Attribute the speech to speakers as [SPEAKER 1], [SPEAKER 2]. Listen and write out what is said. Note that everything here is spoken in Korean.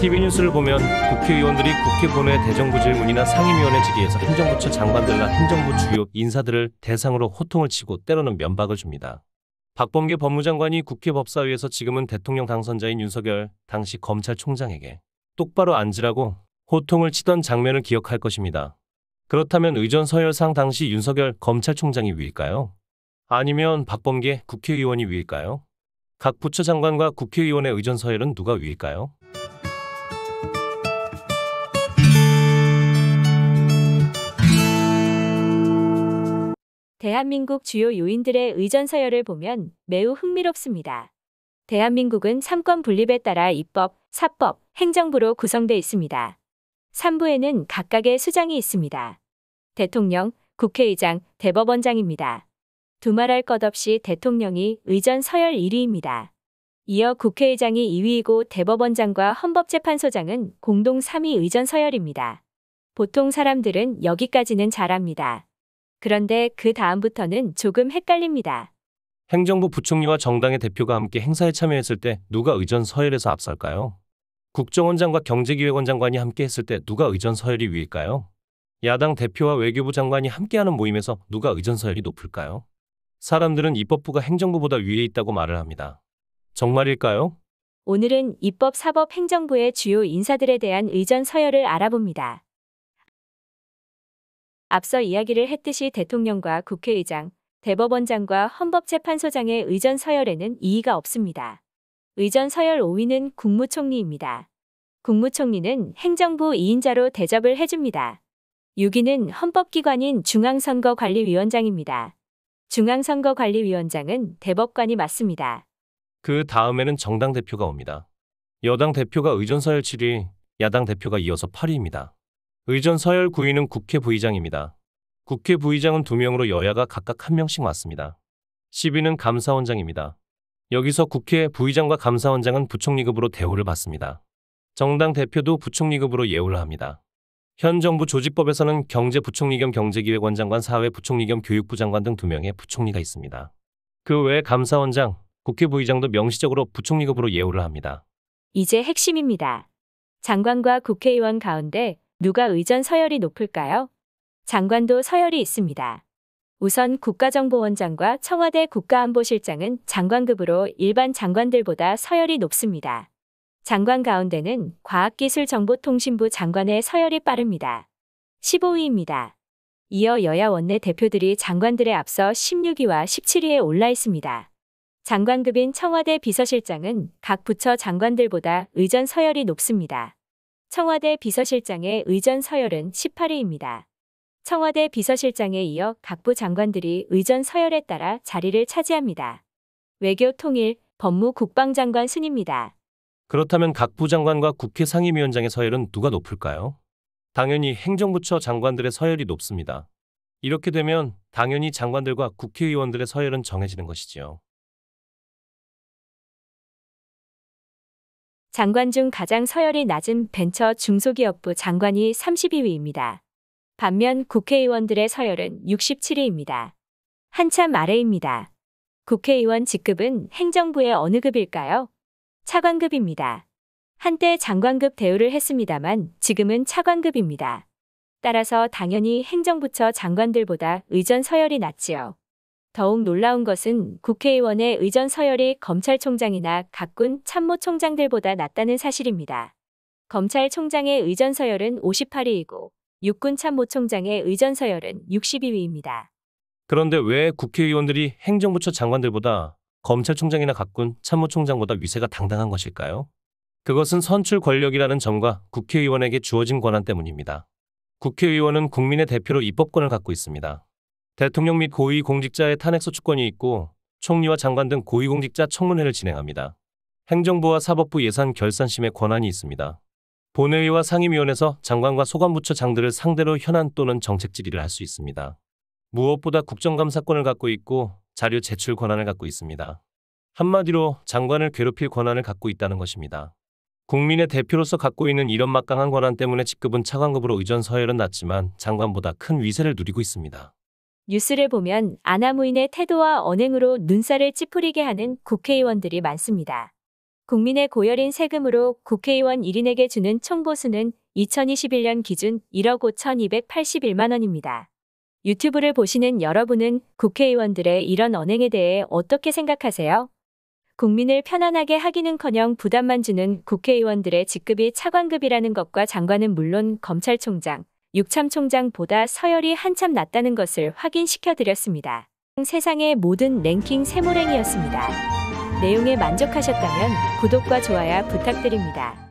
[SPEAKER 1] TV 뉴스를 보면 국회의원들이 국회 본회 대정부 질문이나 상임위원회 질의에서 행정부처 장관들과 행정부 주요 인사들을 대상으로 호통을 치고 때로는 면박을 줍니다. 박범계 법무장관이 국회 법사위에서 지금은 대통령 당선자인 윤석열 당시 검찰총장에게 똑바로 앉으라고 호통을 치던 장면을 기억할 것입니다. 그렇다면 의전 서열상 당시 윤석열 검찰총장이 위일까요? 아니면 박범계 국회의원이 위일까요? 각 부처 장관과 국회의원의 의전 서열은 누가 위일까요?
[SPEAKER 2] 대한민국 주요 요인들의 의전 서열을 보면 매우 흥미롭습니다. 대한민국은 3권 분립에 따라 입법, 사법, 행정부로 구성되어 있습니다. 3부에는 각각의 수장이 있습니다. 대통령, 국회의장, 대법원장입니다. 두말할 것 없이 대통령이 의전 서열 1위입니다. 이어 국회의장이 2위이고 대법원장과 헌법재판소장은 공동 3위 의전 서열입니다. 보통 사람들은 여기까지는 잘 압니다. 그런데 그 다음부터는 조금 헷갈립니다.
[SPEAKER 1] 행정부 부총리와 정당의 대표가 함께 행사에 참여했을 때 누가 의전 서열에서 앞설까요? 국정원장과 경제기획원 장관이 함께 했을 때 누가 의전 서열이 위일까요? 야당 대표와 외교부 장관이 함께하는 모임에서 누가 의전 서열이 높을까요? 사람들은 입법부가 행정부보다 위에 있다고 말을 합니다. 정말일까요?
[SPEAKER 2] 오늘은 입법, 사법, 행정부의 주요 인사들에 대한 의전 서열을 알아봅니다. 앞서 이야기를 했듯이 대통령과 국회의장, 대법원장과 헌법재판소장의 의전 서열에는 이의가 없습니다. 의전 서열 5위는 국무총리입니다. 국무총리는 행정부 2인자로 대접을 해줍니다. 6위는 헌법기관인 중앙선거관리위원장입니다. 중앙선거관리위원장은 대법관이 맡습니다.
[SPEAKER 1] 그 다음에는 정당 대표가 옵니다. 여당 대표가 의전 서열 7위, 야당 대표가 이어서 8위입니다. 의전 서열 9위는 국회 부의장입니다. 국회 부의장은 2명으로 여야가 각각 1명씩 맡습니다. 10위는 감사원장입니다. 여기서 국회 부의장과 감사원장은 부총리급으로 대우를 받습니다. 정당 대표도 부총리급으로 예우를 합니다. 현 정부 조직법에서는 경제부총리 겸 경제기획원 장관, 사회부총리 겸 교육부 장관 등 2명의 부총리가 있습니다. 그 외에 감사원장, 국회 부의장도 명시적으로 부총리급으로 예우를 합니다.
[SPEAKER 2] 이제 핵심입니다. 장관과 국회의원 가운데 누가 의전 서열이 높을까요? 장관도 서열이 있습니다. 우선 국가정보원장과 청와대 국가안보실장은 장관급으로 일반 장관들보다 서열이 높습니다. 장관 가운데는 과학기술정보통신부 장관의 서열이 빠릅니다. 15위입니다. 이어 여야 원내대표들이 장관들에 앞서 16위와 17위에 올라 있습니다. 장관급인 청와대 비서실장은 각 부처 장관들보다 의전 서열이 높습니다. 청와대 비서실장의 의전 서열은 18위입니다. 청와대 비서실장에 이어 각부 장관들이 의전 서열에 따라 자리를 차지합니다. 외교 통일, 법무 국방장관 순입니다.
[SPEAKER 1] 그렇다면 각 부장관과 국회 상임위원장의 서열은 누가 높을까요? 당연히 행정부처 장관들의 서열이 높습니다. 이렇게 되면 당연히 장관들과 국회의원들의 서열은 정해지는 것이지요.
[SPEAKER 2] 장관 중 가장 서열이 낮은 벤처 중소기업부 장관이 32위입니다. 반면 국회의원들의 서열은 67위입니다. 한참 아래입니다. 국회의원 직급은 행정부의 어느 급일까요? 차관급입니다. 한때 장관급 대우를 했습니다만 지금은 차관급입니다. 따라서 당연히 행정부처 장관들보다 의전 서열이 낮지요. 더욱 놀라운 것은 국회의원의 의전 서열이 검찰총장이나 각군 참모총장들보다 낮다는 사실입니다. 검찰총장의 의전 서열은 58위이고 육군 참모총장의 의전 서열은 62위입니다.
[SPEAKER 1] 그런데 왜 국회의원들이 행정부처 장관들보다 검찰총장이나 각군 참모총장보다 위세가 당당한 것일까요? 그것은 선출 권력이라는 점과 국회의원에게 주어진 권한 때문입니다. 국회의원은 국민의 대표로 입법권을 갖고 있습니다. 대통령 및 고위공직자의 탄핵소추권이 있고 총리와 장관 등 고위공직자 청문회를 진행합니다. 행정부와 사법부 예산 결산심의 권한이 있습니다. 본회의와 상임위원회에서 장관과 소관부처 장들을 상대로 현안 또는 정책 질의를 할 수 있습니다. 무엇보다 국정감사권을 갖고 있고 자료 제출 권한을 갖고 있습니다. 한마디로 장관을 괴롭힐 권한을 갖고 있다는 것입니다. 국민의 대표로서 갖고 있는 이런 막강한 권한 때문에 직급은 차관급으로 의전 서열은 낮지만 장관보다 큰 위세를 누리고 있습니다.
[SPEAKER 2] 뉴스를 보면 아나무인의 태도와 언행으로 눈살을 찌푸리게 하는 국회의원들이 많습니다. 국민의 고열인 세금으로 국회의원 1인에게 주는 총보수는 2021년 기준 1억 5,281만 원입니다. 유튜브를 보시는 여러분은 국회의원들의 이런 언행에 대해 어떻게 생각하세요? 국민을 편안하게 하기는커녕 부담만 주는 국회의원들의 직급이 차관급이라는 것과 장관은 물론 검찰총장, 육참총장보다 서열이 한참 낮다는 것을 확인시켜 드렸습니다. 세상의 모든 랭킹 세모랭이였습니다. 내용에 만족하셨다면 구독과 좋아요 부탁드립니다.